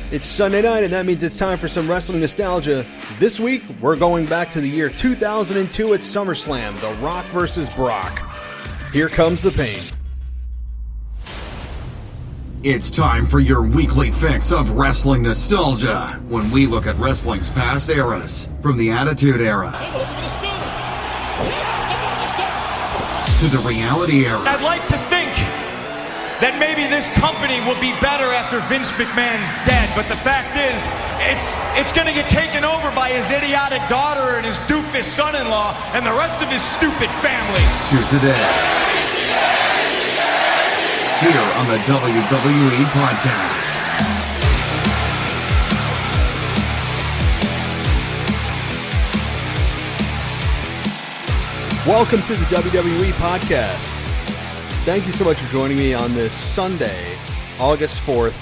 It's Sunday night, and that means it's time for some wrestling nostalgia. This week, we're going back to the year 2002 at SummerSlam, The Rock vs. Brock. Here comes the pain. It's time for your weekly fix of wrestling nostalgia, when we look at wrestling's past eras, from the Attitude Era to the Reality Era. I'd like to think that maybe this company will be better after Vince McMahon's dead, but the fact is, it's going to get taken over by his idiotic daughter and his doofus son-in-law and the rest of his stupid family. To today, here on the WWE Podcast. Welcome to the WWE Podcast. Thank you so much for joining me on this Sunday, August 4th,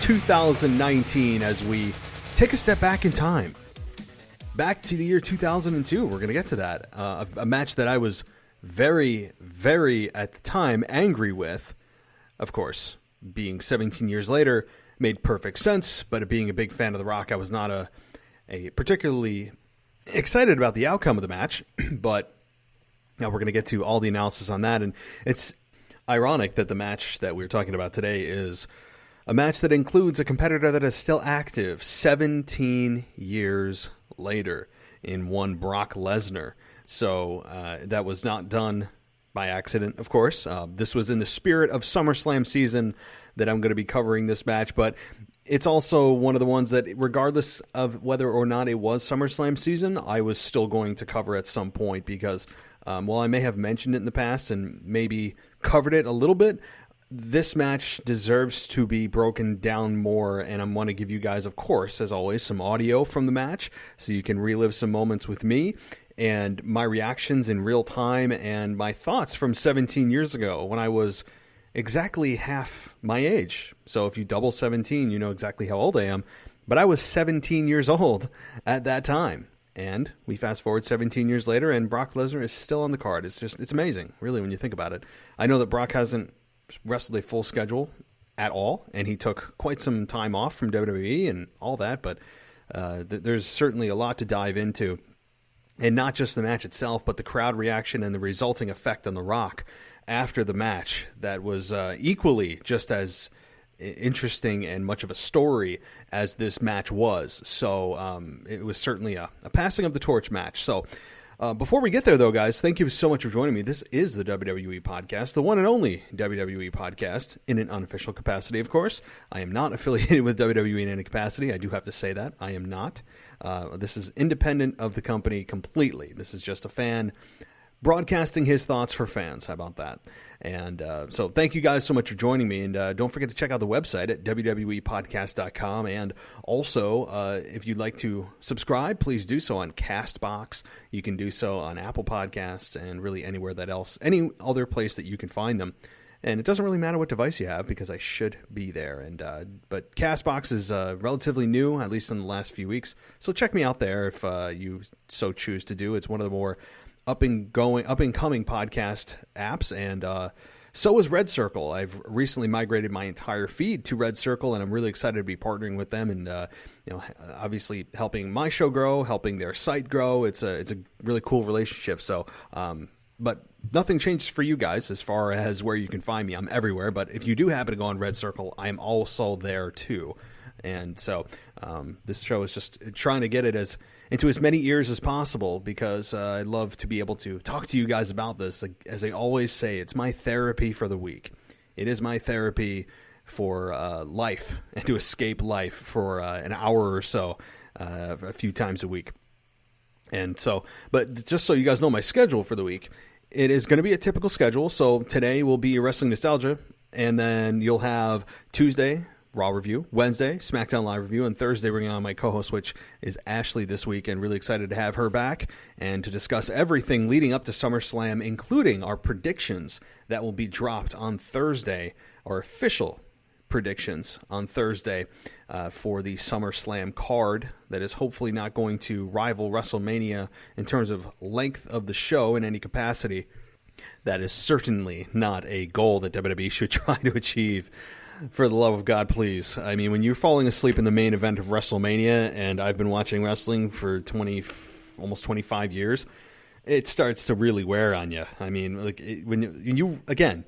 2019, as we take a step back in time. Back to the year 2002. We're going to get to that. A match that I was very, very, at the time, angry with. Of course, being 17 years later made perfect sense, but being a big fan of The Rock, I was not a particularly excited about the outcome of the match. But now we're going to get to all the analysis on that, and it's ironic that the match that we're talking about today is a match that includes a competitor that is still active 17 years later in one Brock Lesnar. So that was not done by accident, of course. This was in the spirit of SummerSlam season that I'm going to be covering this match, but it's also one of the ones that, regardless of whether or not it was SummerSlam season, I was still going to cover at some point because while I may have mentioned it in the past and maybe covered it a little bit, this match deserves to be broken down more, and I want to give you guys, of course, as always, some audio from the match so you can relive some moments with me and my reactions in real time and my thoughts from 17 years ago when I was exactly half my age. So if you double 17, you know exactly how old I am. But I was 17 years old at that time. And we fast forward 17 years later, and Brock Lesnar is still on the card. It's amazing, really, when you think about it. I know that Brock hasn't wrestled a full schedule at all, and he took quite some time off from WWE and all that, but there's certainly a lot to dive into. And not just the match itself, but the crowd reaction and the resulting effect on The Rock after the match that was equally just as interesting and much of a story as this match was. So it was certainly a passing of the torch match. So before we get there, though, guys, thank you so much for joining me. This is the WWE Podcast, the one and only WWE Podcast in an unofficial capacity, of course. I am not affiliated with WWE in any capacity. I do have to say that. I am not. This is independent of the company completely. This is just a fan broadcasting his thoughts for fans. How about that? And so thank you guys so much for joining me. And don't forget to check out the website at wwepodcast.com. And also, if you'd like to subscribe, please do so on CastBox. You can do so on Apple Podcasts and really anywhere that else, any other place that you can find them. And it doesn't really matter what device you have because I should be there. And but CastBox is relatively new, at least in the last few weeks. So check me out there if you so choose to do. It's one of the more up and coming podcast apps, and so is Red Circle. I've recently migrated my entire feed to Red Circle, and I'm really excited to be partnering with them, and obviously helping my show grow, helping their site grow. It's a really cool relationship. So, but nothing changed for you guys as far as where you can find me. I'm everywhere, but if you do happen to go on Red Circle, I'm also there too. And so this show is just trying to get it into as many ears as possible because I love to be able to talk to you guys about this. Like, as I always say, it's my therapy for the week. It is my therapy for life and to escape life for an hour or so a few times a week. And so, but just so you guys know my schedule for the week, it is going to be a typical schedule. So today will be Wrestling Nostalgia, and then you'll have Tuesday, Raw review, Wednesday, SmackDown Live review, and Thursday bringing on my co-host, which is Ashley this week, and really excited to have her back and to discuss everything leading up to SummerSlam, including our predictions that will be dropped on Thursday, our official predictions on Thursday for the SummerSlam card that is hopefully not going to rival WrestleMania in terms of length of the show in any capacity. That is certainly not a goal that WWE should try to achieve. For the love of God, please. I mean, when you're falling asleep in the main event of WrestleMania, and I've been watching wrestling for almost 25 years, it starts to really wear on you. I mean, like when you again,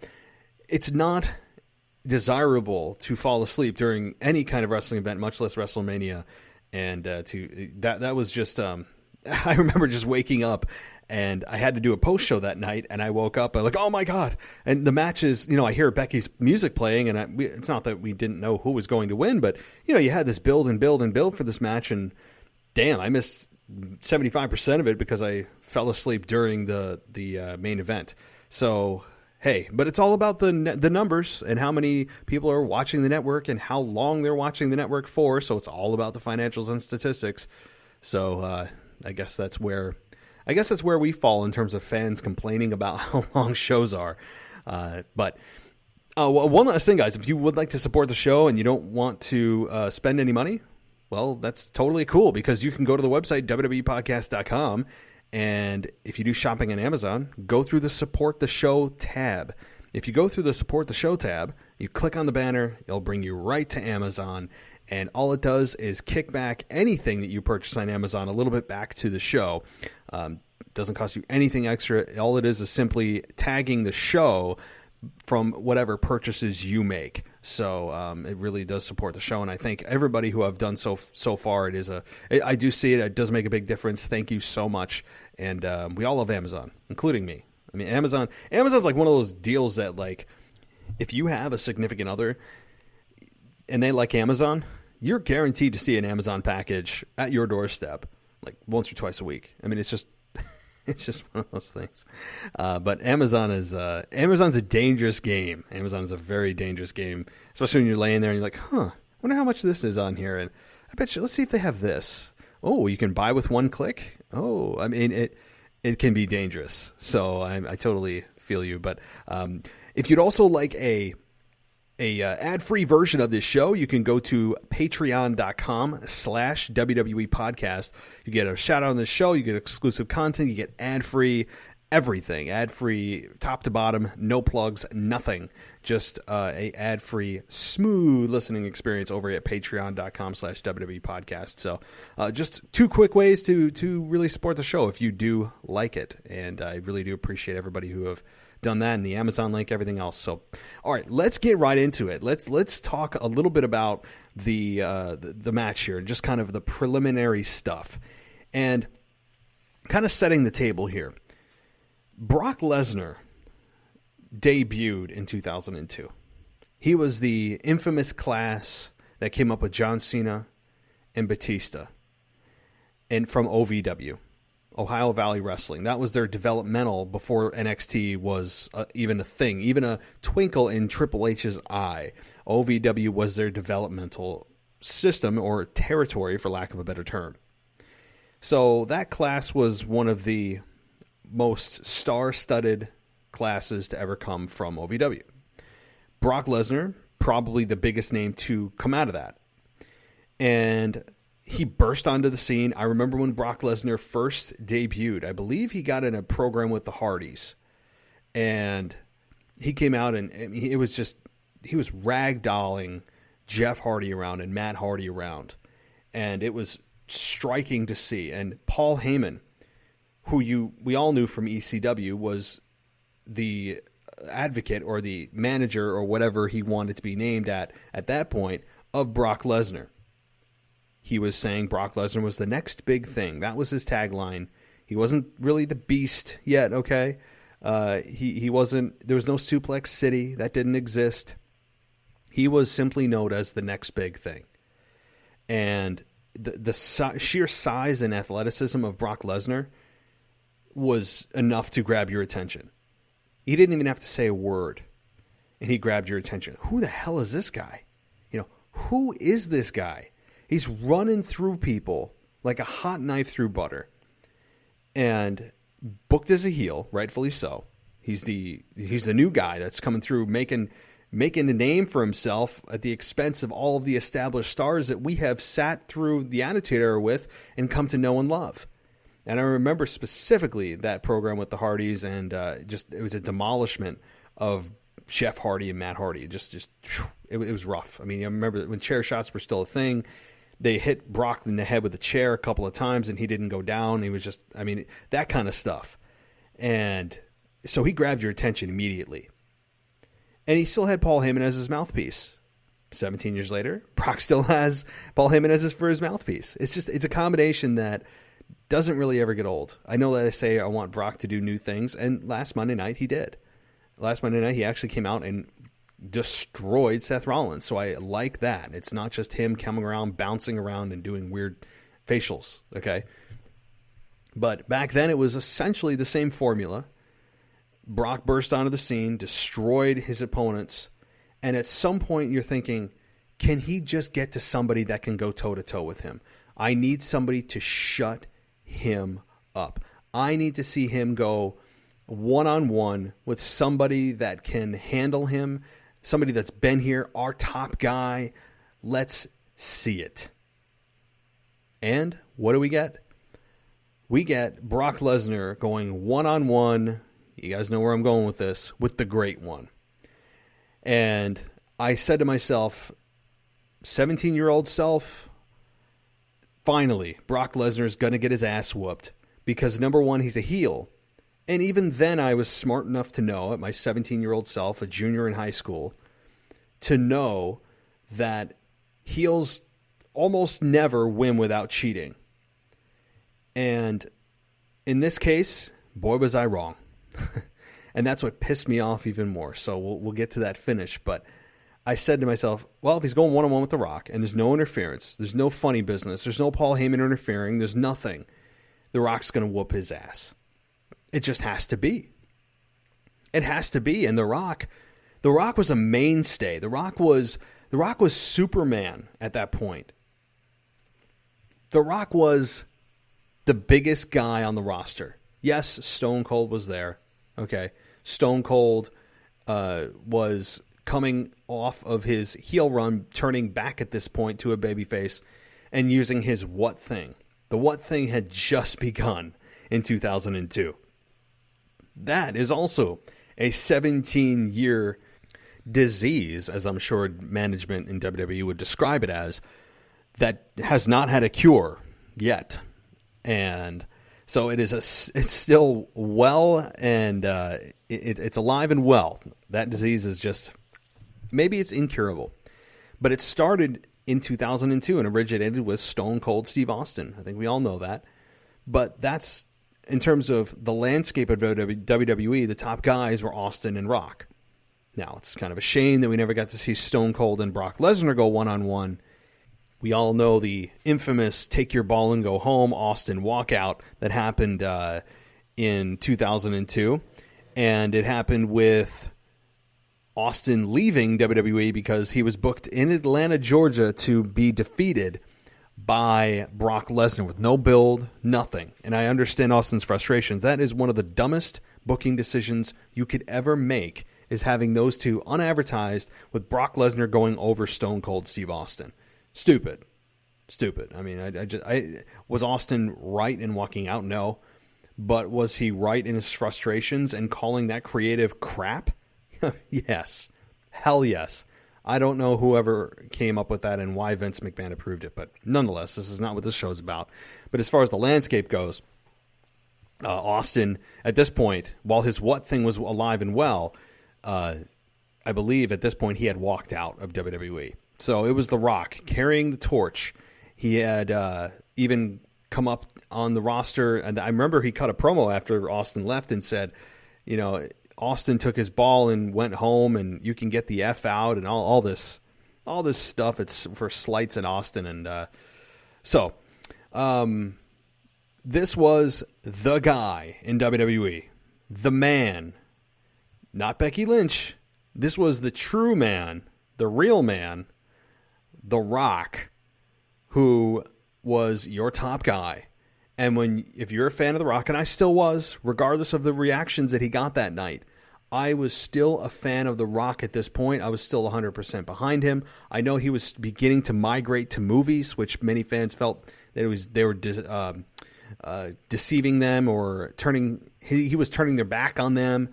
it's not desirable to fall asleep during any kind of wrestling event, much less WrestleMania. And that was just I remember just waking up, and I had to do a post show that night, and I woke up, I'm like, oh my God. And the match is, I hear Becky's music playing, and it's not that we didn't know who was going to win, but you had this build and build and build for this match, and damn, I missed 75% of it because I fell asleep during the main event. So hey, but it's all about the numbers and how many people are watching the network and how long they're watching the network for. So it's all about the financials and statistics. So I guess that's where we fall in terms of fans complaining about how long shows are. But one last thing, guys, if you would like to support the show and you don't want to spend any money, well, that's totally cool, because you can go to the website, wwepodcast.com. And if you do shopping on Amazon, go through the Support the Show tab. If you go through the Support the Show tab, you click on the banner, it'll bring you right to Amazon. And all it does is kick back anything that you purchase on Amazon a little bit back to the show. Doesn't cost you anything extra. All it is simply tagging the show from whatever purchases you make. So it really does support the show, and I thank everybody who have done so far. I do see it. It does make a big difference. Thank you so much. And we all love Amazon, including me. I mean, Amazon's like one of those deals that, like, if you have a significant other and they like Amazon, you're guaranteed to see an Amazon package at your doorstep, like once or twice a week. I mean, it's just one of those things. But Amazon's a dangerous game. Amazon is a very dangerous game, especially when you're laying there and you're like, I wonder how much this is on here. And I bet you, let's see if they have this. Oh, you can buy with one click. Oh, I mean, it can be dangerous. So I totally feel you. But if you'd also like a ad-free version of this show, you can go to patreon.com/WWE podcast. You get a shout out on this show. You get exclusive content. You get ad-free everything. Ad-free top to bottom. No plugs. Nothing. Just a ad-free, smooth listening experience over at patreon.com/WWE podcast. So just two quick ways to really support the show if you do like it. And I really do appreciate everybody who have done that, and the Amazon link, everything else. So, all right, let's get right into it. Let's talk a little bit about the match here, just kind of the preliminary stuff, and kind of setting the table here. Brock Lesnar debuted in 2002. He was the infamous class that came up with John Cena and Batista, and from OVW. Ohio Valley Wrestling. That was their developmental before NXT was even a thing, even a twinkle in Triple H's eye. OVW was their developmental system, or territory, for lack of a better term. So that class was one of the most star-studded classes to ever come from OVW. Brock Lesnar, probably the biggest name to come out of that. And he burst onto the scene. I remember when Brock Lesnar first debuted. I believe he got in a program with the Hardys. And he came out, and he was ragdolling Jeff Hardy around and Matt Hardy around. And it was striking to see. And Paul Heyman, who we all knew from ECW, was the advocate or the manager or whatever he wanted to be named at that point of Brock Lesnar. He was saying Brock Lesnar was the next big thing. That was his tagline. He wasn't really the beast yet, okay? He wasn't. There was no Suplex City. That didn't exist. He was simply known as the next big thing. And the sheer size and athleticism of Brock Lesnar was enough to grab your attention. He didn't even have to say a word, and he grabbed your attention. Who the hell is this guy? Who is this guy? He's running through people like a hot knife through butter, and booked as a heel, rightfully so. He's the new guy that's coming through, making a name for himself at the expense of all of the established stars that we have sat through the Attitude Era with and come to know and love. And I remember specifically that program with the Hardys, and it was a demolishment of Jeff Hardy and Matt Hardy. It was rough. I mean, I remember when chair shots were still a thing. They hit Brock in the head with a chair a couple of times, and he didn't go down. He was just, I mean, that kind of stuff. And so he grabbed your attention immediately. And he still had Paul Heyman as his mouthpiece. 17 years later, Brock still has Paul Heyman as his mouthpiece. It's a combination that doesn't really ever get old. I know that I say I want Brock to do new things, and last Monday night he did. Last Monday night he actually came out and destroyed Seth Rollins, so I like that. It's not just him coming around, bouncing around, and doing weird facials, okay? But back then it was essentially the same formula. Brock burst onto the scene, destroyed his opponents, and at some point you're thinking, can he just get to somebody that can go toe-to-toe with him? I need somebody to shut him up. I need to see him go one-on-one with somebody that can handle him, somebody that's been here, our top guy. Let's see it. And what do we get? We get Brock Lesnar going one-on-one, you guys know where I'm going with this, with the Great One. And I said to myself, 17-year-old self, finally, Brock Lesnar is going to get his ass whooped because, number one, he's a heel. And even then I was smart enough to know, at my 17-year-old self, a junior in high school, to know that heels almost never win without cheating. And in this case, boy, was I wrong. And that's what pissed me off even more. So we'll get to that finish. But I said to myself, well, if he's going one-on-one with The Rock and there's no interference, there's no funny business, there's no Paul Heyman interfering, there's nothing, The Rock's going to whoop his ass. It just has to be. It has to be. And The Rock was a mainstay. The Rock was Superman at that point. The Rock was the biggest guy on the roster. Yes, Stone Cold was there. Okay. Stone Cold was coming off of his heel run, turning back at this point to a babyface and using his What Thing. The What Thing had just begun in 2002. That is also a 17-year disease, as I'm sure management in WWE would describe it as, that has not had a cure yet. And so it's still well, and it's alive and well. That disease is just, maybe it's incurable. But it started in 2002 and originated with Stone Cold Steve Austin. I think we all know that. But that's, in terms of the landscape of WWE, the top guys were Austin and Rock. Now, it's kind of a shame that we never got to see Stone Cold and Brock Lesnar go one-on-one. We all know the infamous take your ball and go home Austin walkout that happened in 2002. And it happened with Austin leaving WWE because he was booked in Atlanta, Georgia to be defeated by Brock Lesnar with no build, nothing. And I understand Austin's frustrations. That is one of the dumbest booking decisions you could ever make, is having those two unadvertised with Brock Lesnar going over Stone Cold Steve Austin. Stupid. I mean, was Austin right in walking out? No. But was he right in his frustrations and calling that creative crap? Yes. Hell yes. I don't know whoever came up with that and why Vince McMahon approved it, but nonetheless, this is not what this show is about. But as far as the landscape goes, Austin, at this point, while his What Thing was alive and well, I believe at this point he had walked out of WWE. So it was The Rock carrying the torch. He had even come up on the roster, and I remember he cut a promo after Austin left and said, you know, Austin took his ball and went home, and you can get the F out, and all this stuff. It's for slights at Austin, and so this was the guy in WWE, the man, not Becky Lynch. This was the true man, the real man, The Rock, who was your top guy. And if you're a fan of The Rock, and I still was, regardless of the reactions that he got that night, I was still a fan of The Rock at this point. I was still 100% behind him. I know he was beginning to migrate to movies, which many fans felt that they were deceiving them or he was turning their back on them.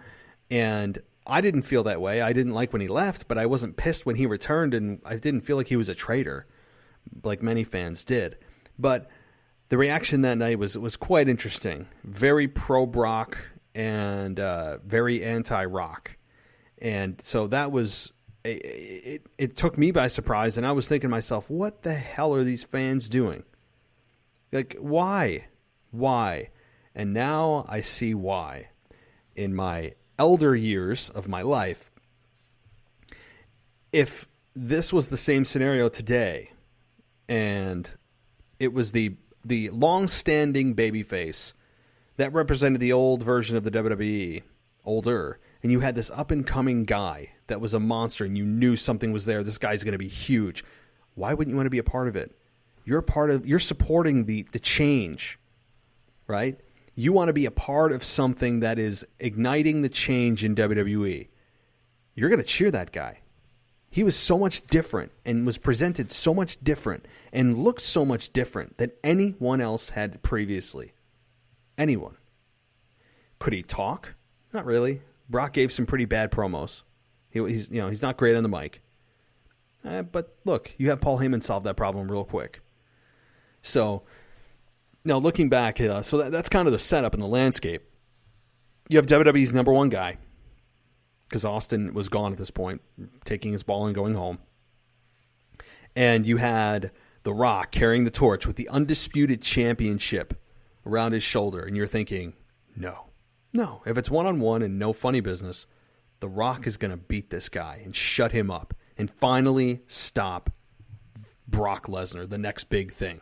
And I didn't feel that way. I didn't like when he left, but I wasn't pissed when he returned, and I didn't feel like he was a traitor, like many fans did. But the reaction that night was quite interesting. Very pro-Brock and very anti-Rock. And so that was... It took me by surprise, and I was thinking to myself, what the hell are these fans doing? Like, why? Why? And now I see why. In my elder years of my life, if this was the same scenario today, and it was the long-standing babyface that represented the old version of the WWE, older, and you had this up-and-coming guy that was a monster, and you knew something was there, this guy's going to be huge, why wouldn't you want to be a part of it? You're supporting the change, right? You want to be a part of something that is igniting the change in WWE. You're going to cheer that guy. He was so much different and was presented so much different and looked so much different than anyone else had previously. Anyone. Could he talk? Not really. Brock gave some pretty bad promos. He's not great on the mic. But look, you have Paul Heyman solve that problem real quick. So, now looking back, so that's kind of the setup in the landscape. You have WWE's number one guy, because Austin was gone at this point, taking his ball and going home. And you had The Rock carrying the torch with the undisputed championship around his shoulder. And you're thinking, no. If it's one-on-one and no funny business, The Rock is going to beat this guy and shut him up and finally stop Brock Lesnar, the next big thing.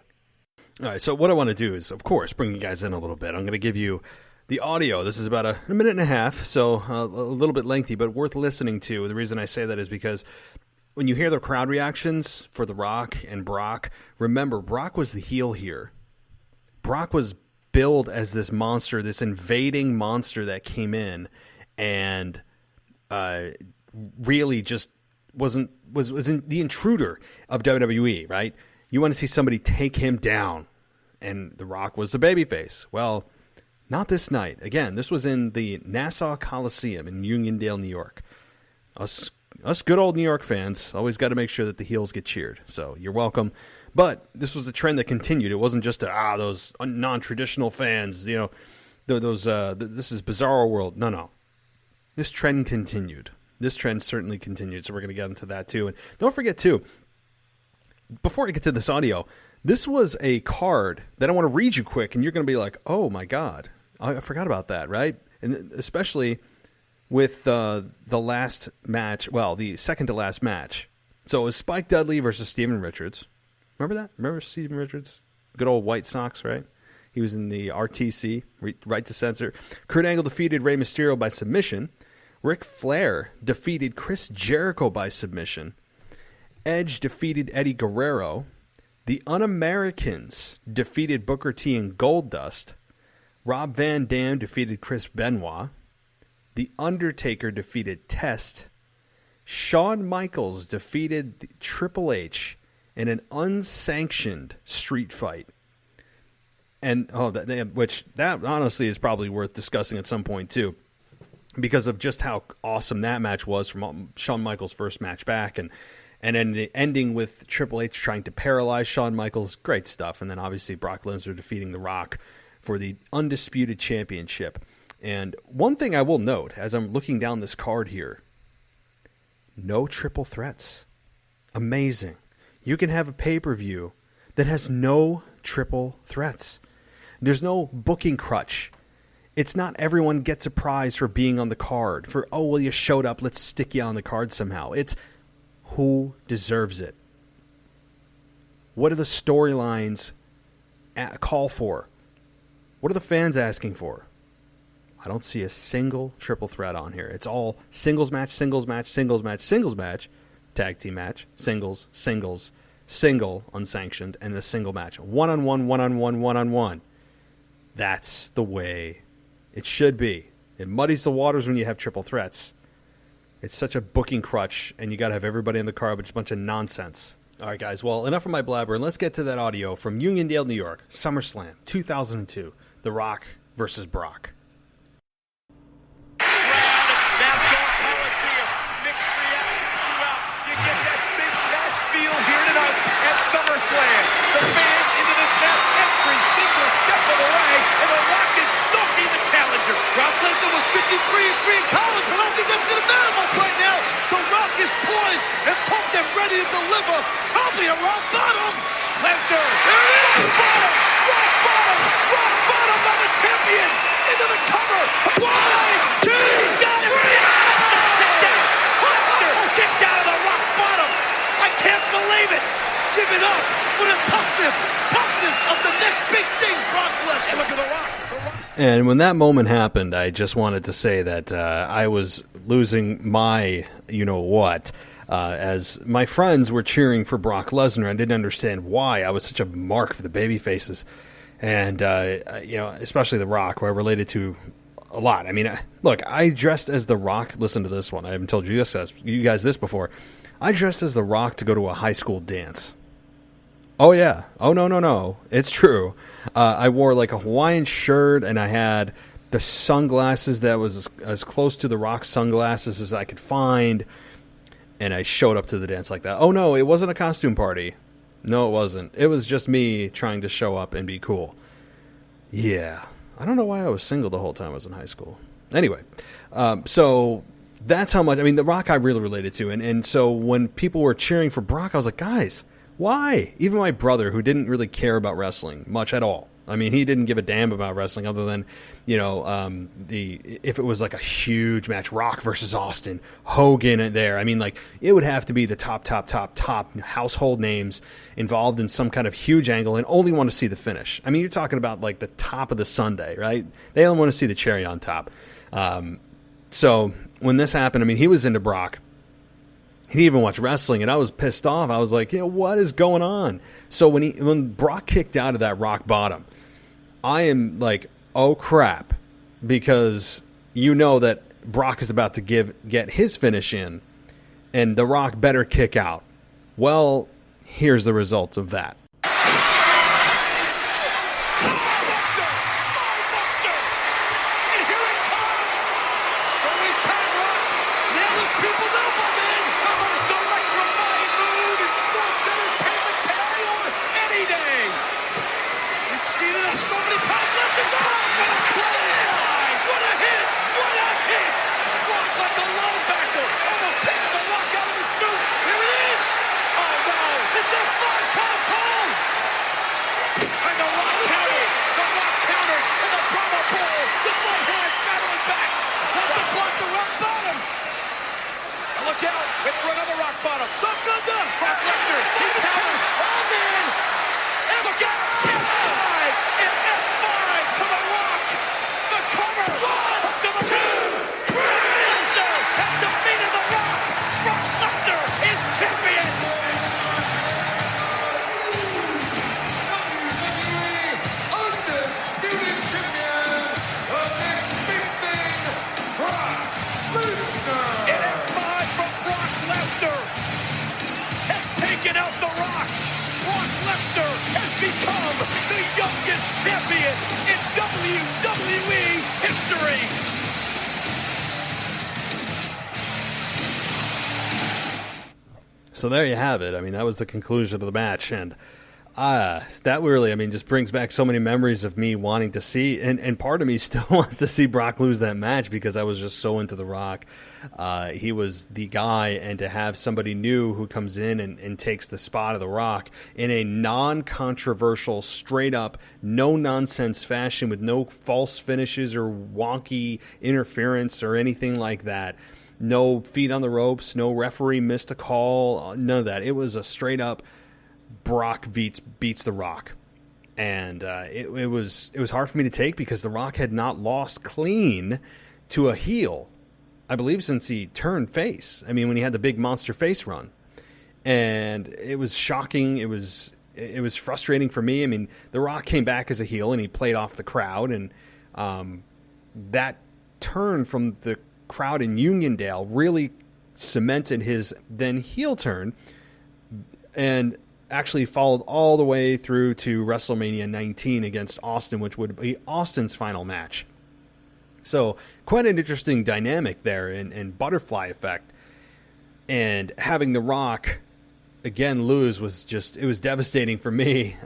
All right, so what I want to do is, of course, bring you guys in a little bit. I'm going to give you the audio. This is about a minute and a half, so a little bit lengthy, but worth listening to. The reason I say that is because when you hear the crowd reactions for The Rock and Brock, remember, Brock was the heel here. Brock was billed as this monster, this invading monster that came in and really just was the intruder of WWE, right? You want to see somebody take him down, and The Rock was the babyface. Well, not this night. Again, this was in the Nassau Coliseum in Uniondale, New York. Us good old New York fans always got to make sure that the heels get cheered. So you're welcome. But this was a trend that continued. It wasn't just those non-traditional fans. This is Bizarro World. No. This trend continued. This trend certainly continued. So we're going to get into that too. And don't forget too, before I get to this audio, this was a card that I want to read you quick, and you're going to be like, oh my God, I forgot about that, right? And especially with the last match, well, the second to last match. So it was Spike Dudley versus Steven Richards. Remember that? Remember Steven Richards? Good old White Sox, right? He was in the RTC, Right to Censor. Kurt Angle defeated Rey Mysterio by submission. Ric Flair defeated Chris Jericho by submission. Edge defeated Eddie Guerrero. The Un-Americans defeated Booker T and Goldust. Rob Van Dam defeated Chris Benoit. The Undertaker defeated Test. Shawn Michaels defeated Triple H in an unsanctioned street fight. And which honestly is probably worth discussing at some point too, because of just how awesome that match was from Shawn Michaels' first match back, and ending with Triple H trying to paralyze Shawn Michaels. Great stuff. And then obviously Brock Lesnar defeating The Rock for the undisputed championship. And one thing I will note as I'm looking down this card here, no triple threats. Amazing. You can have a pay-per-view that has no triple threats. There's no booking crutch. It's not everyone gets a prize for being on the card. You showed up, let's stick you on the card somehow. It's who deserves it? What are the storylines call for? What are the fans asking for? I don't see a single triple threat on here. It's all singles match, singles match, singles match, singles match, tag team match, singles, singles, single, unsanctioned, and the single match. One-on-one, one-on-one, one-on-one. That's the way it should be. It muddies the waters when you have triple threats. It's such a booking crutch, and you got to have everybody in the car, but it's a bunch of nonsense. All right, guys. Well, enough of my blabber, and let's get to that audio from Uniondale, New York, SummerSlam 2002, The Rock versus Brock. Now Shawn was 53 and 3 in college, but I don't think that's going to matter much right now. The Rock is poised and pumped and ready to deliver. Probably a rock bottom. Lesnar. There it is. Rock bottom. Rock bottom by the champion. Into the cover. 1, 2. He's got it. Kicked out. Lesnar kicked out of the rock bottom. I can't believe it. Give it up for the toughness of the next big thing, Brock Lesnar. Look at the Rock. And when that moment happened, I just wanted to say that I was losing my you-know-what. As my friends were cheering for Brock Lesnar, I didn't understand why. I was such a mark for the baby faces. And, especially The Rock, who I related to a lot. I mean, look, I dressed as The Rock. Listen to this one. I haven't told you guys this before. I dressed as The Rock to go to a high school dance. Oh, yeah. Oh, no. It's true. I wore like a Hawaiian shirt, and I had the sunglasses that was as close to The Rock's sunglasses as I could find. And I showed up to the dance like that. Oh, no, it wasn't a costume party. No, it wasn't. It was just me trying to show up and be cool. Yeah. I don't know why I was single the whole time I was in high school. Anyway, so that's how much, The Rock I really related to. And so when people were cheering for Brock, I was like, guys, why? Even my brother, who didn't really care about wrestling much at all. He didn't give a damn about wrestling other than, if it was like a huge match, Rock versus Austin, Hogan there. It would have to be the top household names involved in some kind of huge angle and only want to see the finish. You're talking about like the top of the sundae, right? They only want to see the cherry on top. So when this happened, he was into Brock. He didn't even watch wrestling, and I was pissed off. I was like, what is going on? So when Brock kicked out of that rock bottom, I am like, oh crap, because that Brock is about to get his finish in, and The Rock better kick out. Well, here's the result of that. So there you have it. That was the conclusion of the match, and that really, just brings back so many memories of me wanting to see, and part of me still wants to see Brock lose that match because I was just so into The Rock. He was the guy, and to have somebody new who comes in and takes the spot of The Rock in a non-controversial, straight-up, no-nonsense fashion with no false finishes or wonky interference or anything like that. No feet on the ropes, no referee missed a call, none of that. It was a straight-up Brock beats The Rock. And it was hard for me to take because The Rock had not lost clean to a heel, I believe, since he turned face. When he had the big monster face run. And it was shocking. It was frustrating for me. The Rock came back as a heel and he played off the crowd. And that turn from the crowd in Uniondale really cemented his then heel turn and actually followed all the way through to WrestleMania 19 against Austin, which would be Austin's final match. So quite an interesting dynamic there and butterfly effect. And having The Rock again lose was it was devastating for me.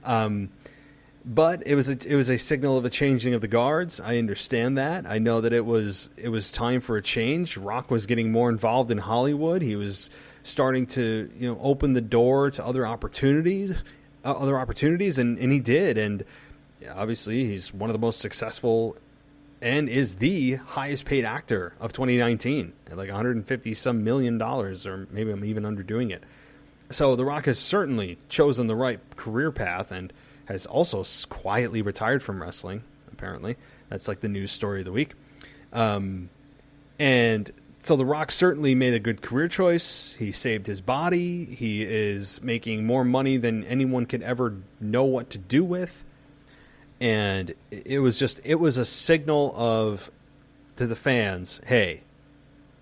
But it was a signal of a changing of the guards. I understand that. I know that it was time for a change. Rock was getting more involved in Hollywood. He was starting to open the door to other opportunities, and he did. And obviously, he's one of the most successful and is the highest paid actor of 2019 at like $150 some million, or maybe I'm even underdoing it. So The Rock has certainly chosen the right career path and has also quietly retired from wrestling, apparently. That's like the news story of the week. And so The Rock certainly made a good career choice. He saved his body. He is making more money than anyone could ever know what to do with. And it was a signal to the fans, hey,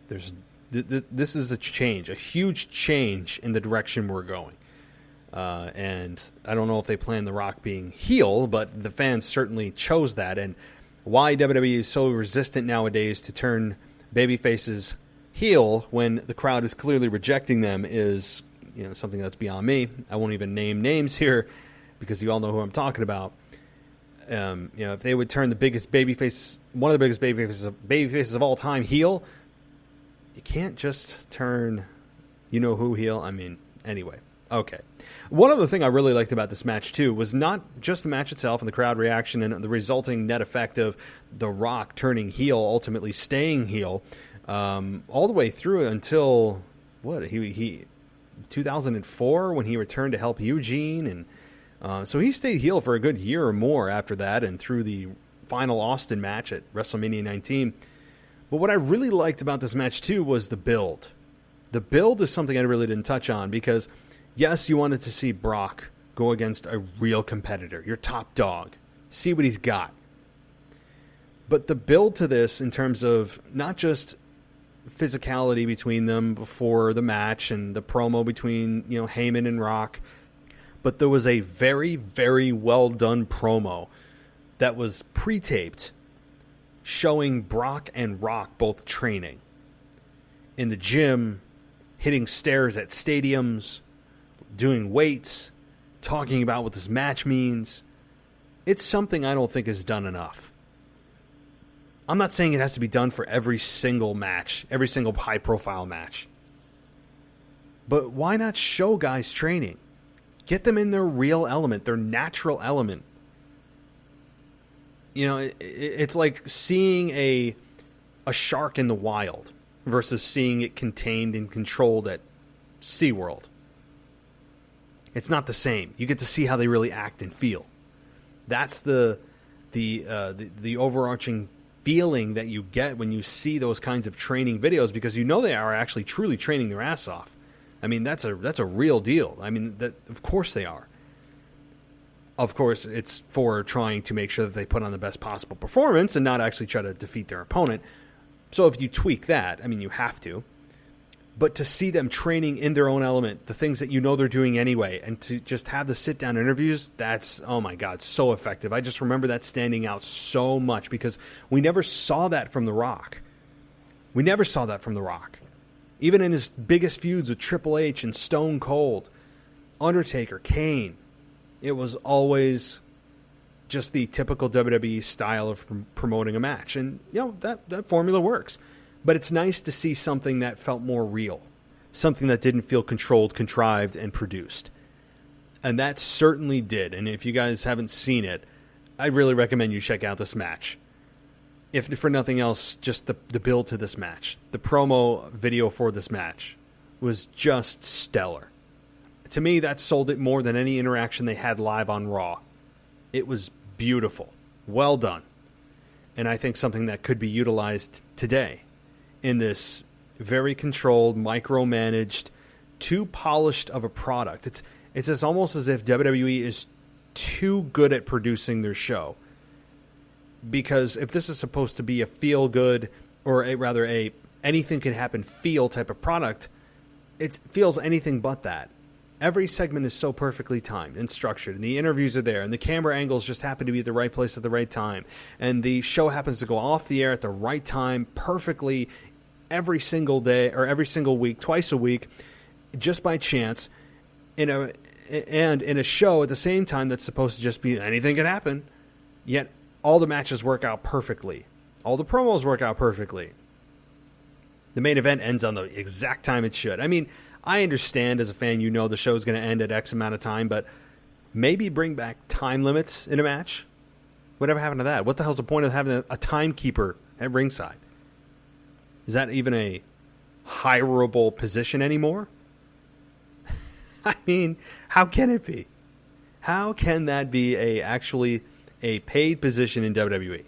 this is a change, a huge change in the direction we're going. And I don't know if they plan The Rock being heel, but the fans certainly chose that. And why WWE is so resistant nowadays to turn babyfaces heel when the crowd is clearly rejecting them is something that's beyond me. I won't even name names here because you all know who I'm talking about. If they would turn one of the biggest babyfaces of all time heel, you can't just turn who heel. I mean, anyway. Okay. One other thing I really liked about this match, too, was not just the match itself and the crowd reaction and the resulting net effect of The Rock turning heel, ultimately staying heel, all the way through until, 2004 when he returned to help Eugene. And so he stayed heel for a good year or more after that and through the final Austin match at WrestleMania 19. But what I really liked about this match, too, was the build. The build is something I really didn't touch on because, yes, you wanted to see Brock go against a real competitor, your top dog, see what he's got. But the build to this in terms of not just physicality between them before the match and the promo between, Heyman and Rock, but there was a very, very well done promo that was pre-taped showing Brock and Rock both training in the gym, hitting stairs at stadiums, doing weights, talking about what this match means. It's something I don't think is done enough. I'm not saying it has to be done for every single match, every single high-profile match. But why not show guys training? Get them in their real element, their natural element. It's like seeing a shark in the wild versus seeing it contained and controlled at SeaWorld. It's not the same. You get to see how they really act and feel. That's the overarching feeling that you get when you see those kinds of training videos, because they are actually truly training their ass off. I mean, that's a real deal. I mean, of course they are. Of course, it's for trying to make sure that they put on the best possible performance and not actually try to defeat their opponent. So if you tweak that, I mean, you have to. But to see them training in their own element, the things that they're doing anyway, and to just have the sit-down interviews, that's, oh my God, so effective. I just remember that standing out so much because we never saw that from The Rock. We never saw that from The Rock. Even in his biggest feuds with Triple H and Stone Cold, Undertaker, Kane, it was always just the typical WWE style of promoting a match. And, that formula works. But it's nice to see something that felt more real, something that didn't feel controlled, contrived, and produced. And that certainly did. And if you guys haven't seen it, I really recommend you check out this match. If for nothing else, just the build to this match. The promo video for this match was just stellar. To me, that sold it more than any interaction they had live on Raw. It was beautiful. Well done. And I think something that could be utilized today in this very controlled, micromanaged, too polished of a product. It's almost as if WWE is too good at producing their show. Because if this is supposed to be a feel-good, or a anything can happen feel type of product, it feels anything but that. Every segment is so perfectly timed and structured, and the interviews are there, and the camera angles just happen to be at the right place at the right time, and the show happens to go off the air at the right time perfectly every single day, or every single week, twice a week, just by chance, in and in a show at the same time that's supposed to just be anything can happen, yet all the matches work out perfectly. All the promos work out perfectly. The main event ends on the exact time it should. I mean, I understand as a fan, the show's going to end at X amount of time, but maybe bring back time limits in a match. Whatever happened to that? What the hell's the point of having a timekeeper at ringside? Is that even a hireable position anymore? I mean, how can it be? How can that be actually a paid position in WWE?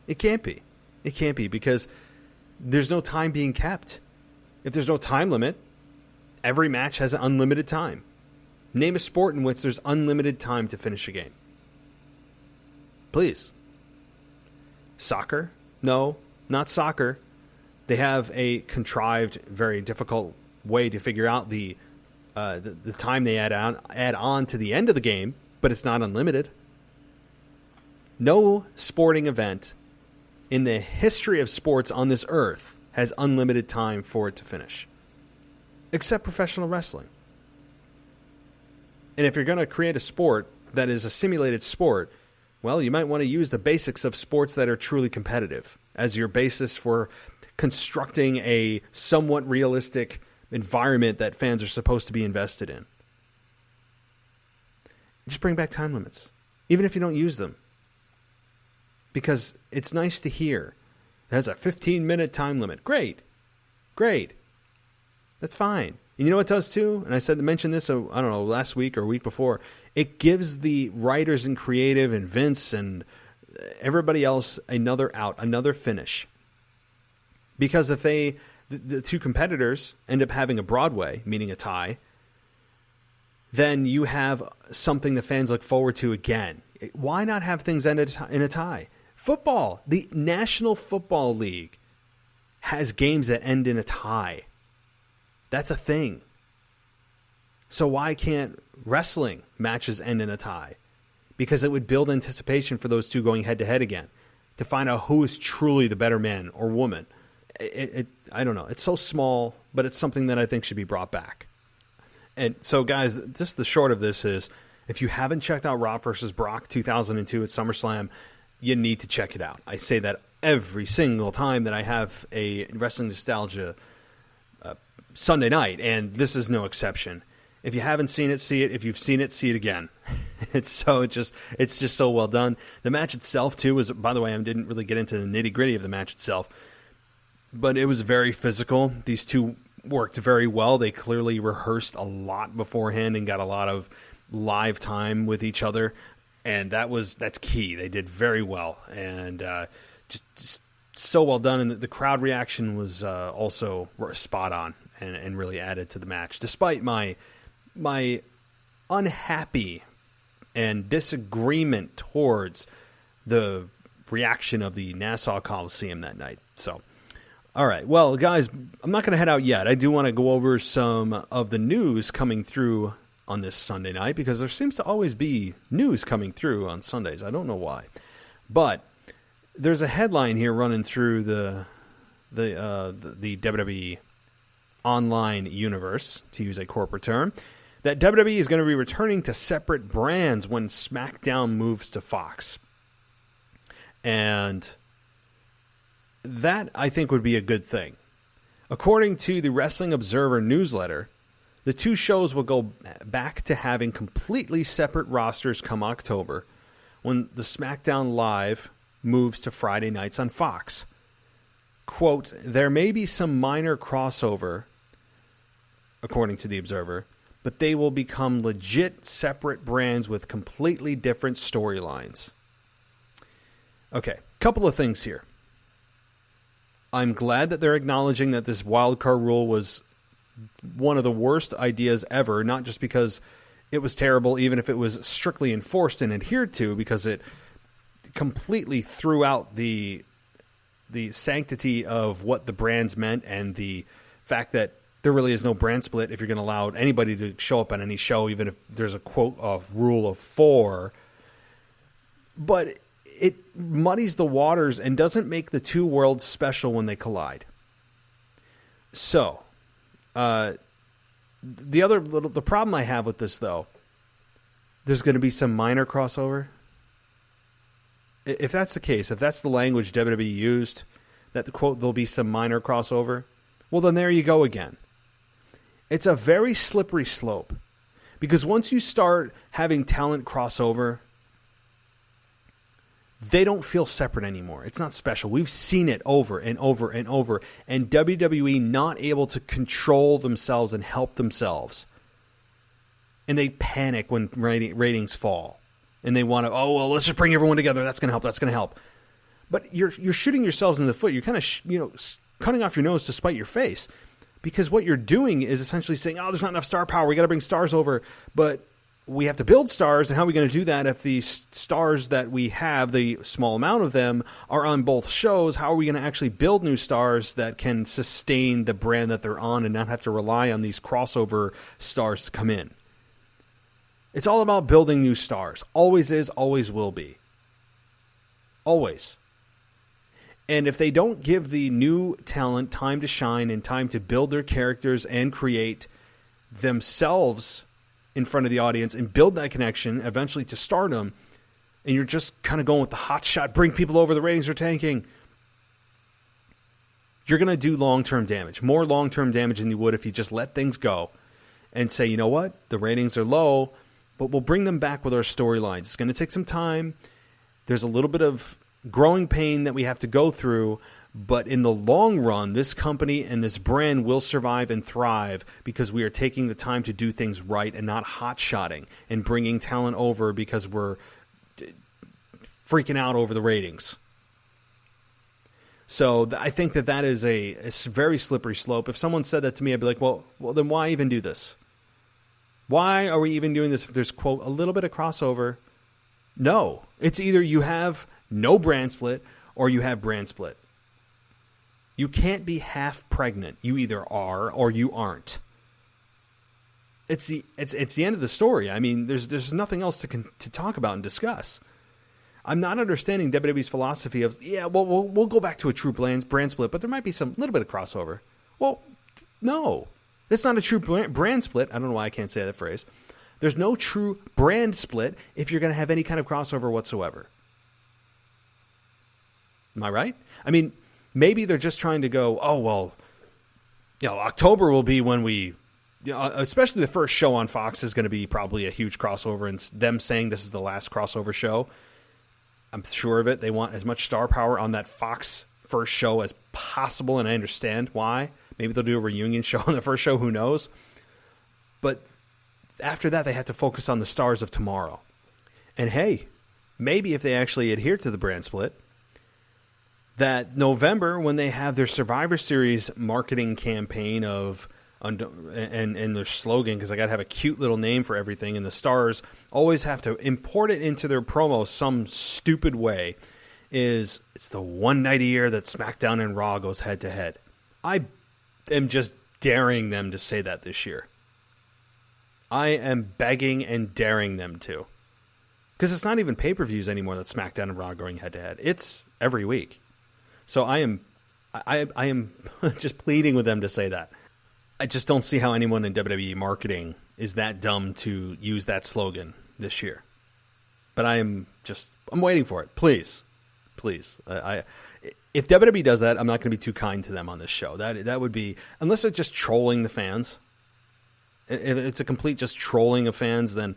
It can't be. It can't be because there's no time being kept. If there's no time limit, every match has an unlimited time. Name a sport in which there's unlimited time to finish a game. Please. Soccer? No, not soccer. They have a contrived, very difficult way to figure out the time they add on to the end of the game, but it's not unlimited. No sporting event in the history of sports on this earth has unlimited time for it to finish, except professional wrestling. And if you're going to create a sport that is a simulated sport, well, you might want to use the basics of sports that are truly competitive as your basis for constructing a somewhat realistic environment that fans are supposed to be invested in. Just bring back time limits, even if you don't use them. Because it's nice to hear. It has a 15-minute time limit. Great. That's fine. And you know what it does too? And I mentioned this, I don't know, last week or a week before. It gives the writers and creative and Vince and everybody else another out, another finish. Because if the two competitors end up having a Broadway, meaning a tie, then you have something the fans look forward to again. Why not have things end in a tie? Football, the National Football League has games that end in a tie. That's a thing. So why can't wrestling matches end in a tie? Because it would build anticipation for those two going head-to-head again, to find out who is truly the better man or woman. I don't know. It's so small, but it's something that I think should be brought back. And so, guys, just the short of this is, if you haven't checked out Raw vs. Brock 2002 at SummerSlam, you need to check it out. I say that every single time that I have a Wrestling Nostalgia Sunday night, and this is no exception. If you haven't seen it, see it. If you've seen it, see it again. It's just so well done. The match itself, too, was, by the way, I didn't really get into the nitty-gritty of the match itself, but it was very physical. These two worked very well. They clearly rehearsed a lot beforehand and got a lot of live time with each other. And that's key. They did very well, and just so well done. And the crowd reaction was also spot on and really added to the match, despite my unhappy and disagreement towards the reaction of the Nassau Coliseum that night. So, all right. Well, guys, I'm not going to head out yet. I do want to go over some of the news coming through on this Sunday night, because there seems to always be news coming through on Sundays. I don't know why, but there's a headline here running through the WWE online universe, to use a corporate term, that WWE is going to be returning to separate brands when SmackDown moves to Fox. And that, I think, would be a good thing. According to the Wrestling Observer newsletter, the two shows will go back to having completely separate rosters come October, when the SmackDown Live moves to Friday nights on Fox. Quote, there may be some minor crossover, according to the Observer, but they will become legit separate brands with completely different storylines. Okay, couple of things here. I'm glad that they're acknowledging that this wildcard rule was one of the worst ideas ever, not just because it was terrible, even if it was strictly enforced and adhered to, because it completely threw out the sanctity of what the brands meant and the fact that there really is no brand split if you're going to allow anybody to show up on any show, even if there's a quote of rule of 4. But it muddies the waters and doesn't make the two worlds special when they collide. So, the problem I have with this, though, there's going to be some minor crossover. If that's the case, if that's the language WWE used, that the quote, there'll be some minor crossover, well, then there you go again. It's a very slippery slope. Because once you start having talent crossover, they don't feel separate anymore. It's not special. We've seen it over and over and over. And WWE not able to control themselves and help themselves. And they panic when ratings fall. And they want to, oh, well, let's just bring everyone together. That's going to help. That's going to help. But you're shooting yourselves in the foot. You're kind of cutting off your nose to spite your face. Because what you're doing is essentially saying, oh, there's not enough star power. We got to bring stars over. But we have to build stars. And how are we going to do that if the stars that we have, the small amount of them, are on both shows? How are we going to actually build new stars that can sustain the brand that they're on and not have to rely on these crossover stars to come in? It's all about building new stars. Always is, always will be. Always. And if they don't give the new talent time to shine and time to build their characters and create themselves in front of the audience and build that connection eventually to stardom, and you're just kind of going with the hot shot, bring people over, the ratings are tanking, you're going to do long-term damage. More long-term damage than you would if you just let things go and say, you know what, the ratings are low, but we'll bring them back with our storylines. It's going to take some time. There's a little bit of growing pain that we have to go through, but in the long run, this company and this brand will survive and thrive because we are taking the time to do things right and not hot-shotting and bringing talent over because we're freaking out over the ratings. So I think that is a very slippery slope. If someone said that to me, I'd be like, well, then why even do this? Why are we even doing this if there's, quote, a little bit of crossover? No. It's either you have no brand split or you have brand split. You can't be half pregnant. You either are or you aren't. It's the end of the story. I mean, there's nothing else to talk about and discuss. I'm not understanding WWE's philosophy of, yeah, well, we'll go back to a true brand split, but there might be some little bit of crossover. Well, no. That's not a true brand split. I don't know why I can't say that phrase. There's no true brand split if you're going to have any kind of crossover whatsoever. Am I right? I mean, maybe they're just trying to go, oh, well, October will be when we, especially the first show on Fox is going to be probably a huge crossover, and them saying this is the last crossover show. I'm sure of it. They want as much star power on that Fox first show as possible, and I understand why. Maybe they'll do a reunion show on the first show. Who knows? But after that, they have to focus on the stars of tomorrow. And hey, maybe if they actually adhere to the brand split, that November, when they have their Survivor Series marketing campaign and their slogan, because I got to have a cute little name for everything, and the stars always have to import it into their promo some stupid way, it's the one night a year that SmackDown and Raw goes head to head. I am just daring them to say that this year. I am begging and daring them to. Because it's not even pay-per-views anymore that SmackDown and Raw are going head to head. It's every week. So I am just pleading with them to say that. I just don't see how anyone in WWE marketing is that dumb to use that slogan this year. But I'm waiting for it. Please. If WWE does that, I'm not going to be too kind to them on this show. That would be, unless they're just trolling the fans. If it's a complete just trolling of fans, then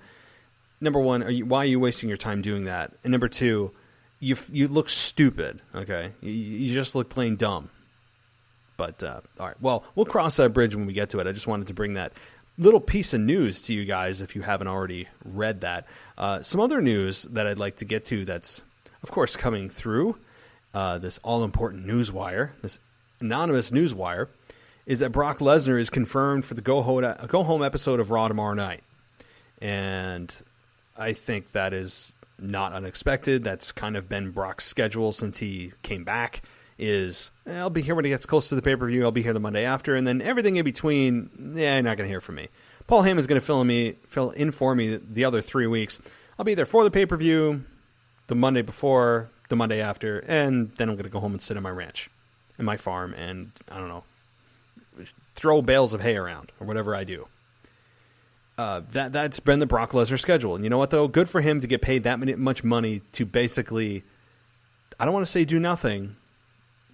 number one, why are you wasting your time doing that? And number two, you look stupid. Okay, you just look plain dumb. But all right, well, we'll cross that bridge when we get to it. I just wanted to bring that little piece of news to you guys if you haven't already read that. Some other news that I'd like to get to that's, of course, coming through this all-important newswire, this anonymous newswire, is that Brock Lesnar is confirmed for the go-home episode of Raw tomorrow night. And I think that is not unexpected. That's kind of been Brock's schedule since he came back, is I'll be here when he gets close to the pay-per-view, I'll be here the Monday after, and then everything in between, you're not going to hear from me. Paul Heyman's going to fill in for me the other 3 weeks. I'll be there for the pay-per-view, the Monday before, the Monday after, and then I'm going to go home and sit on my ranch, in my farm, and, I don't know, throw bales of hay around, or whatever I do. That's been the Brock Lesnar schedule. And you know what, though? Good for him to get paid that much money to basically, I don't want to say do nothing,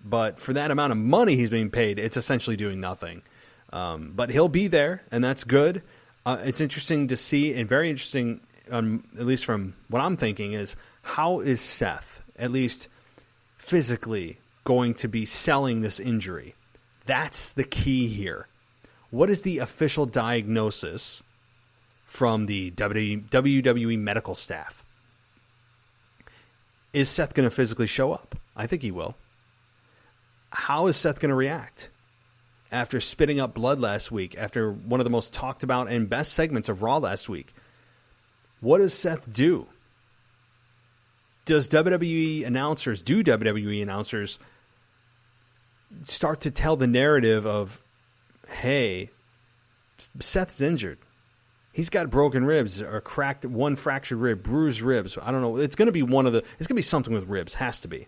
but for that amount of money he's being paid, it's essentially doing nothing. But he'll be there, and that's good. It's interesting to see, and very interesting, at least from what I'm thinking, is how is Seth, at least physically, going to be selling this injury? That's the key here. What is the official diagnosis from the WWE medical staff? Is Seth going to physically show up? I think he will. How is Seth going to react after spitting up blood last week, after one of the most talked about and best segments of Raw last week? What does Seth do? Does WWE announcers start to tell the narrative of, hey, Seth's injured. He's got broken ribs or one fractured rib, bruised ribs. I don't know. It's going to be it's going to be something with ribs. Has to be.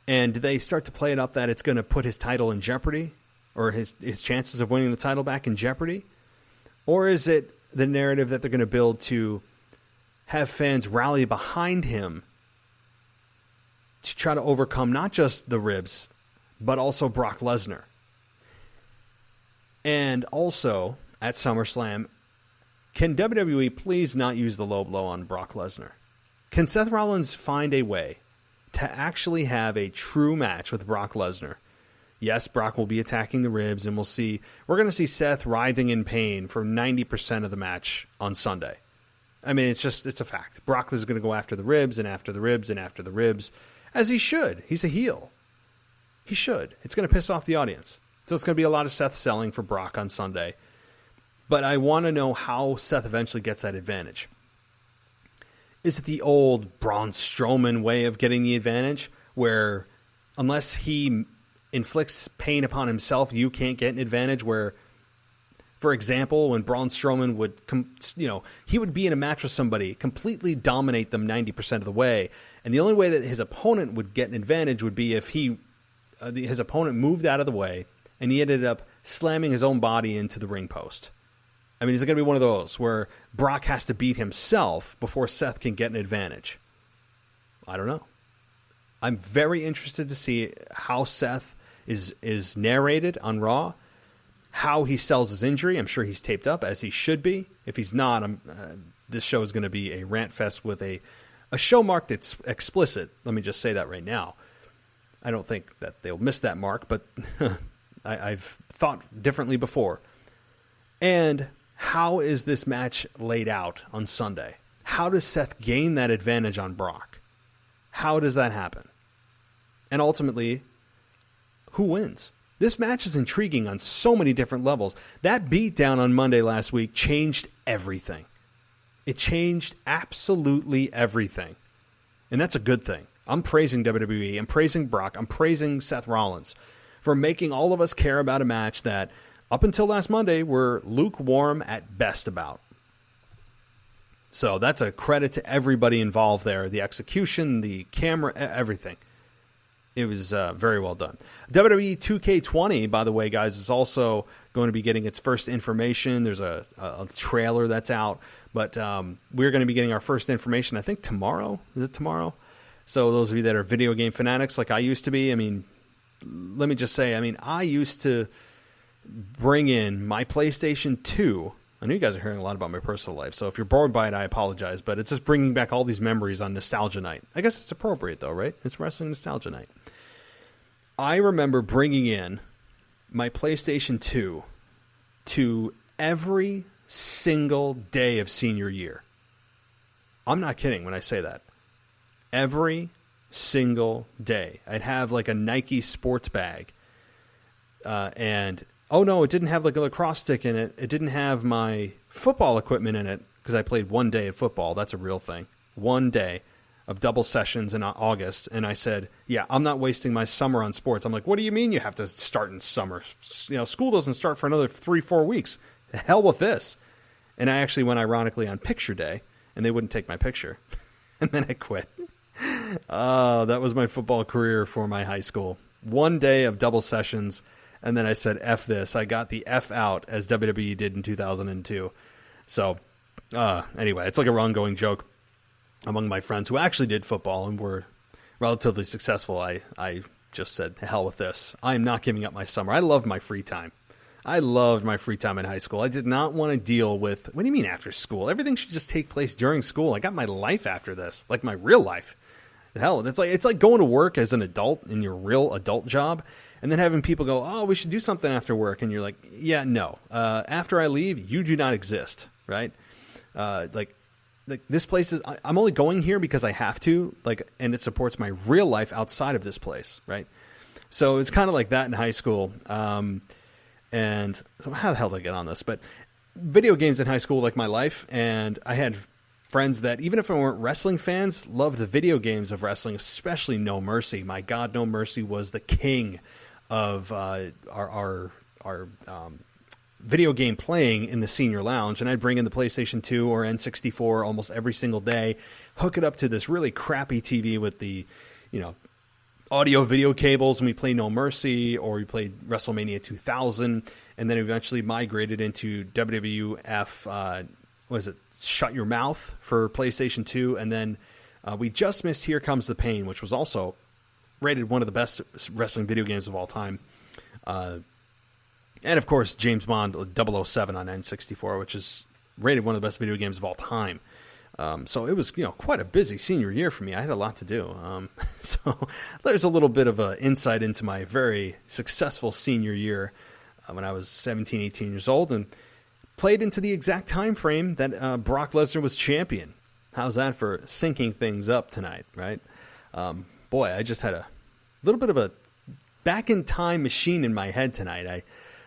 And do they start to play it up that it's going to put his title in jeopardy, or his chances of winning the title back in jeopardy? Or is it the narrative that they're going to build to have fans rally behind him to try to overcome not just the ribs, but also Brock Lesnar? And also, at SummerSlam, can WWE please not use the low blow on Brock Lesnar? Can Seth Rollins find a way to actually have a true match with Brock Lesnar? Yes, Brock will be attacking the ribs, and we're going to see Seth writhing in pain for 90% of the match on Sunday. I mean, it's a fact. Brock is going to go after the ribs and after the ribs and after the ribs, as he should. He's a heel. He should. It's going to piss off the audience. So it's going to be a lot of Seth selling for Brock on Sunday. But I want to know how Seth eventually gets that advantage. Is it the old Braun Strowman way of getting the advantage, where unless he inflicts pain upon himself, you can't get an advantage? Where, for example, when Braun Strowman would, he would be in a match with somebody, completely dominate them 90% of the way, and the only way that his opponent would get an advantage would be if his opponent moved out of the way, and he ended up slamming his own body into the ring post. I mean, is it going to be one of those where Brock has to beat himself before Seth can get an advantage? I don't know. I'm very interested to see how Seth is narrated on Raw, how he sells his injury. I'm sure he's taped up, as he should be. If he's not, this show is going to be a rant fest with a show marked explicit. Let me just say that right now. I don't think that they'll miss that mark, but I've thought differently before. And how is this match laid out on Sunday? How does Seth gain that advantage on Brock? How does that happen? And ultimately, who wins? This match is intriguing on so many different levels. That beatdown on Monday last week changed everything. It changed absolutely everything. And that's a good thing. I'm praising WWE. I'm praising Brock. I'm praising Seth Rollins for making all of us care about a match that, up until last Monday, we're lukewarm at best about. So that's a credit to everybody involved there. The execution, the camera, everything. It was very well done. WWE 2K20, by the way, guys, is also going to be getting its first information. There's a trailer that's out. But we're going to be getting our first information, I think, tomorrow. Is it tomorrow? So those of you that are video game fanatics like I used to be, I mean, let me just say, I used to bring in my PlayStation 2. I know you guys are hearing a lot about my personal life, so if you're bored by it, I apologize, but it's just bringing back all these memories on Nostalgia Night. I guess it's appropriate, though, right? It's Wrestling Nostalgia Night. I remember bringing in my PlayStation 2 to every single day of senior year. I'm not kidding when I say that. Every single day. I'd have like a Nike sports bag, and oh no, it didn't have like a lacrosse stick in it. It didn't have my football equipment in it because I played one day of football. That's a real thing. One day of double sessions in August. And I said, yeah, I'm not wasting my summer on sports. I'm like, what do you mean you have to start in summer? School doesn't start for another 3-4 weeks. The hell with this. And I actually went ironically on picture day, and they wouldn't take my picture. And then I quit. That was my football career for my high school. One day of double sessions. And then I said, F this. I got the F out, as WWE did in 2002. So, anyway, it's like a ongoing joke among my friends who actually did football and were relatively successful. I just said, hell with this. I'm not giving up my summer. I love my free time. I loved my free time in high school. I did not want to deal with, what do you mean after school? Everything should just take place during school. I got my life after this, like my real life. Hell, it's like going to work as an adult in your real adult job and then having people go, oh, we should do something after work. And you're like, yeah, no. After I leave, you do not exist, right? Like this place is, I'm only going here because I have to, and it supports my real life outside of this place, right? So it's kind of like that in high school. And so how the hell did I get on this? But video games in high school, like my life, and I had friends that, even if I weren't wrestling fans, loved the video games of wrestling, especially No Mercy. My God, No Mercy was the king of our video game playing in the senior lounge. And I'd bring in the PlayStation 2 or N64 almost every single day, hook it up to this really crappy TV with the, audio video cables, and we played No Mercy, or we played WrestleMania 2000, and then eventually migrated into WWF, Shut Your Mouth for PlayStation 2, and then we just missed Here Comes the Pain, which was also rated one of the best wrestling video games of all time. And of course, James Bond 007 on N64, which is rated one of the best video games of all time. So it was, quite a busy senior year for me. I had a lot to do. So there's a little bit of an insight into my very successful senior year when I was 17, 18 years old, and played into the exact time frame that Brock Lesnar was champion. How's that for syncing things up tonight, right? Boy, I just had a little bit of a back-in-time machine in my head tonight.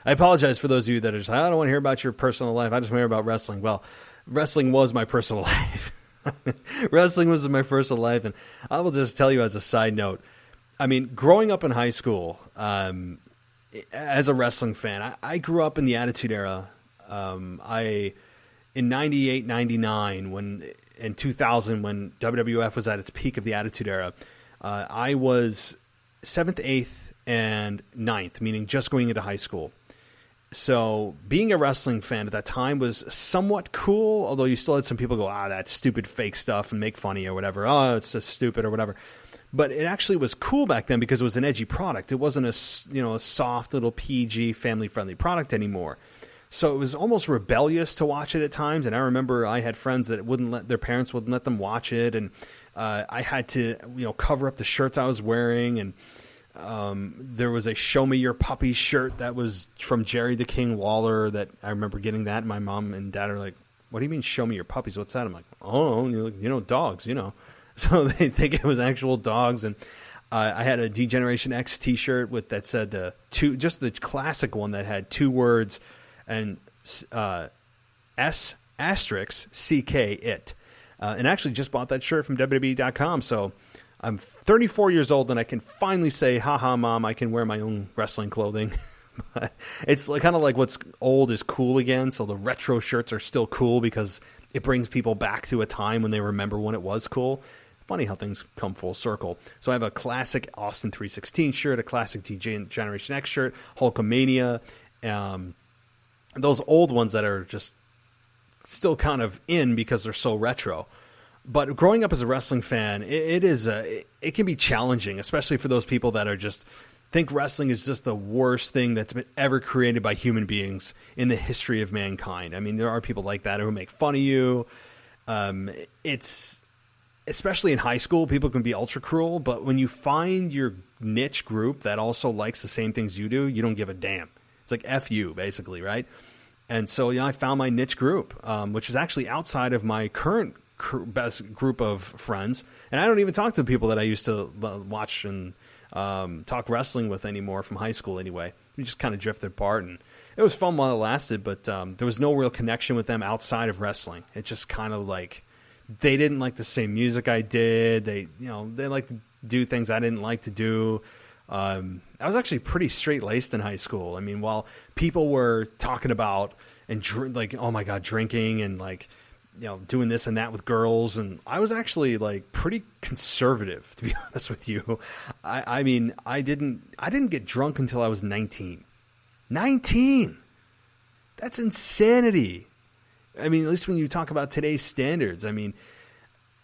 I apologize for those of you that are just, I don't want to hear about your personal life. I just want to hear about wrestling. Well, wrestling was my personal life. Wrestling was my personal life. And I will just tell you as a side note, I mean, growing up in high school, as a wrestling fan, I grew up in the Attitude Era. In 98, 99, in 2000, when WWF was at its peak of the Attitude Era, I was 7th, 8th, and 9th, meaning just going into high school. So being a wrestling fan at that time was somewhat cool, although you still had some people go, that stupid fake stuff, and make fun of you or whatever. Oh, it's just stupid or whatever. But it actually was cool back then because it was an edgy product. It wasn't a soft little PG family-friendly product anymore. So it was almost rebellious to watch it at times. And I remember I had friends that their parents wouldn't let them watch it. And I had to, cover up the shirts I was wearing. And there was a Show Me Your Puppy shirt that was from Jerry the King Lawler that I remember getting that. And my mom and dad are like, what do you mean show me your puppies? What's that? I'm like, oh, dogs, So they think it was actual dogs. And I had a D-Generation X t-shirt that said just the classic one that had two words and S asterisk CK it. And actually just bought that shirt from WWE.com. So I'm 34 years old and I can finally say, haha, mom, I can wear my own wrestling clothing. But it's kind of like what's old is cool again. So the retro shirts are still cool because it brings people back to a time when they remember when it was cool. Funny how things come full circle. So I have a classic Austin 316 shirt, a classic Generation X shirt, Hulkamania, those old ones that are just still kind of in because they're so retro. But growing up as a wrestling fan, it can be challenging, especially for those people that are just think wrestling is just the worst thing that's been ever created by human beings in the history of mankind. I mean, there are people like that who make fun of you. It's especially in high school, people can be ultra cruel. But when you find your niche group that also likes the same things you do, you don't give a damn. It's like F you, basically, right? And so, I found my niche group, which is actually outside of my current best group of friends. And I don't even talk to the people that I used to watch and talk wrestling with anymore from high school anyway. We just kind of drifted apart, and it was fun while it lasted, but there was no real connection with them outside of wrestling. It just kind of like they didn't like the same music I did. They like to do things I didn't like to do. I was actually pretty straight-laced in high school. I mean, while people were talking about oh my God, drinking and doing this and that with girls, and I was actually pretty conservative, to be honest with you. I mean, I didn't get drunk until I was 19. 19. That's insanity. I mean, at least when you talk about today's standards, I mean,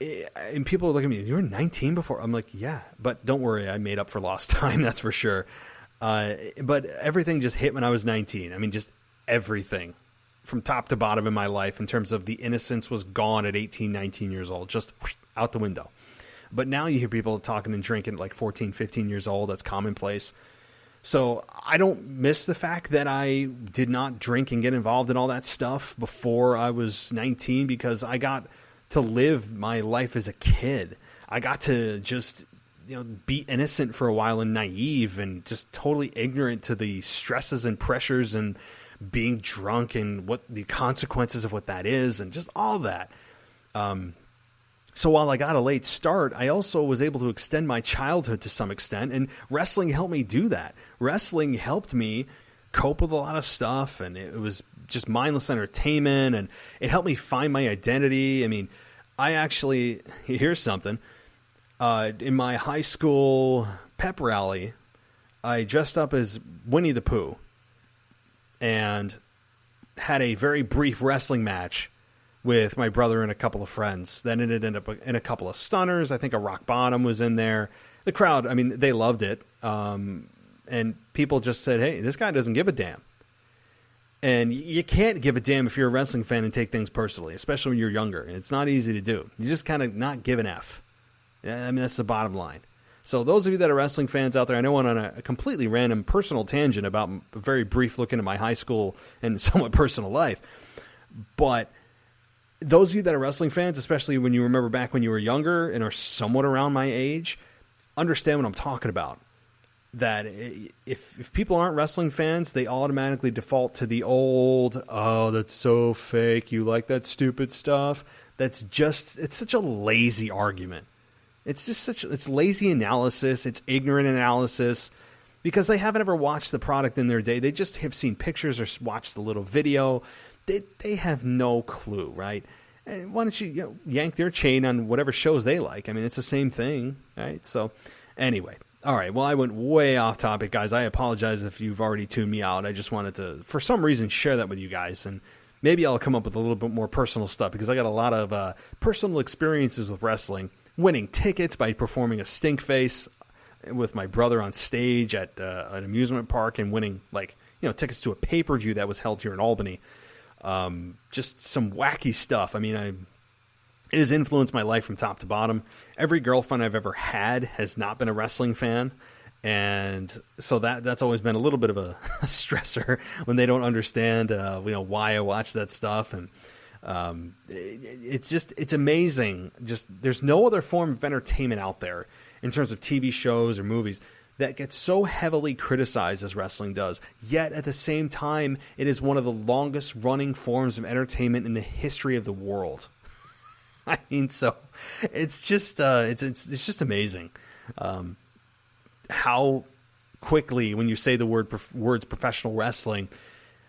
and people look at me, you were 19 before? I'm like, yeah, but don't worry, I made up for lost time, that's for sure. But everything just hit when I was 19. I mean, just everything from top to bottom in my life in terms of the innocence was gone at 18, 19 years old, just out the window. But now you hear people talking and drinking at like 14, 15 years old. That's commonplace. So I don't miss the fact that I did not drink and get involved in all that stuff before I was 19, because I got to live my life as a kid. I got to just, be innocent for a while and naive and just totally ignorant to the stresses and pressures and being drunk and what the consequences of what that is and just all that. So while I got a late start, I also was able to extend my childhood to some extent, and wrestling helped me do that. Wrestling helped me cope with a lot of stuff, and it was just mindless entertainment, and it helped me find my identity. I mean, here's something. In my high school pep rally, I dressed up as Winnie the Pooh and had a very brief wrestling match with my brother and a couple of friends. Then it ended up in a couple of stunners. I think a rock bottom was in there. The crowd, I mean, they loved it. And people just said, hey, this guy doesn't give a damn. And you can't give a damn if you're a wrestling fan and take things personally, especially when you're younger. It's not easy to do. You just kind of not give an F. I mean, that's the bottom line. So those of you that are wrestling fans out there, I know I'm on a completely random personal tangent about a very brief look into my high school and somewhat personal life. But those of you that are wrestling fans, especially when you remember back when you were younger and are somewhat around my age, understand what I'm talking about. That if people aren't wrestling fans, they automatically default to the old, oh, that's so fake, you like that stupid stuff. It's such a lazy argument. It's lazy analysis, it's ignorant analysis, because they haven't ever watched the product in their day. They just have seen pictures or watched the little video. They have no clue, right? And why don't you, yank their chain on whatever shows they like? I mean, it's the same thing, right? So anyway, all right. Well, I went way off topic, guys. I apologize if you've already tuned me out. I just wanted to, for some reason, share that with you guys. And maybe I'll come up with a little bit more personal stuff, because I got a lot of personal experiences with wrestling, winning tickets by performing a stink face with my brother on stage at an amusement park, and winning tickets to a pay-per-view that was held here in Albany. Just some wacky stuff. I mean, it has influenced my life from top to bottom. Every girlfriend I've ever had has not been a wrestling fan. And so that's always been a little bit of a stressor when they don't understand, why I watch that stuff. And it's amazing. Just there's no other form of entertainment out there in terms of TV shows or movies that gets so heavily criticized as wrestling does. Yet at the same time, it is one of the longest running forms of entertainment in the history of the world. I mean, so it's just it's just amazing how quickly, when you say the words professional wrestling,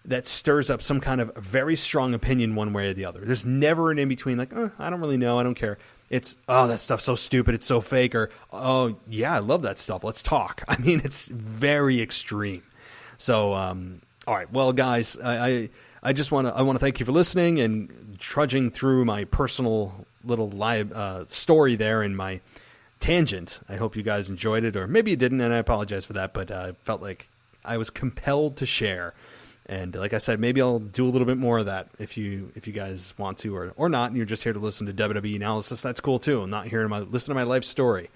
that stirs up some kind of very strong opinion one way or the other. There's never an in-between, like, I don't really know, I don't care. It's, oh, that stuff's so stupid, it's so fake, or, oh, yeah, I love that stuff, let's talk. I mean, it's very extreme. So, all right, well, guys, I just want to thank you for listening and trudging through my personal little live story there in my tangent. I hope you guys enjoyed it, or maybe you didn't, and I apologize for that, but I felt like I was compelled to share. And like I said, maybe I'll do a little bit more of that if you guys want to, or not, and you're just here to listen to WWE analysis. That's cool too. I'm not here to listen to my life story.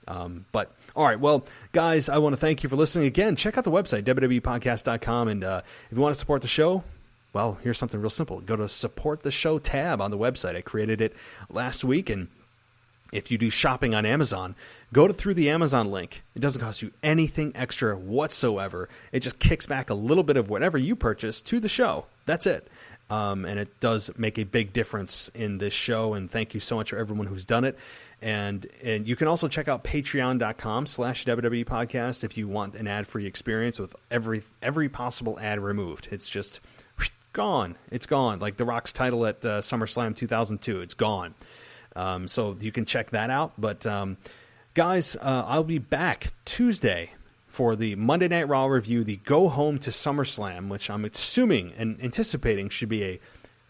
But all right, well, guys, I want to thank you for listening again. Check out the website, WWEpodcast.com, and if you want to support the show, well, here's something real simple. Go to Support the Show tab on the website. I created it last week, and if you do shopping on Amazon, go through the Amazon link. It doesn't cost you anything extra whatsoever. It just kicks back a little bit of whatever you purchase to the show. That's it. And it does make a big difference in this show. And thank you so much for everyone who's done it. And you can also check out patreon.com/WWE podcast if you want an ad-free experience with every possible ad removed. It's just gone. It's gone. Like The Rock's title at SummerSlam 2002. It's gone. So you can check that out. But guys, I'll be back Tuesday for the Monday Night Raw review, the Go Home to SummerSlam, which I'm assuming and anticipating should be a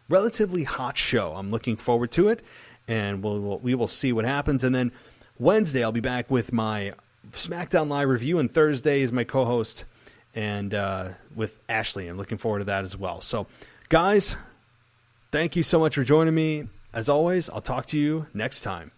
relatively hot show. I'm looking forward to it, and we will see what happens. And then Wednesday, I'll be back with my SmackDown Live review, and Thursday is my co-host and with Ashley. I'm looking forward to that as well. So, guys, thank you so much for joining me. As always, I'll talk to you next time.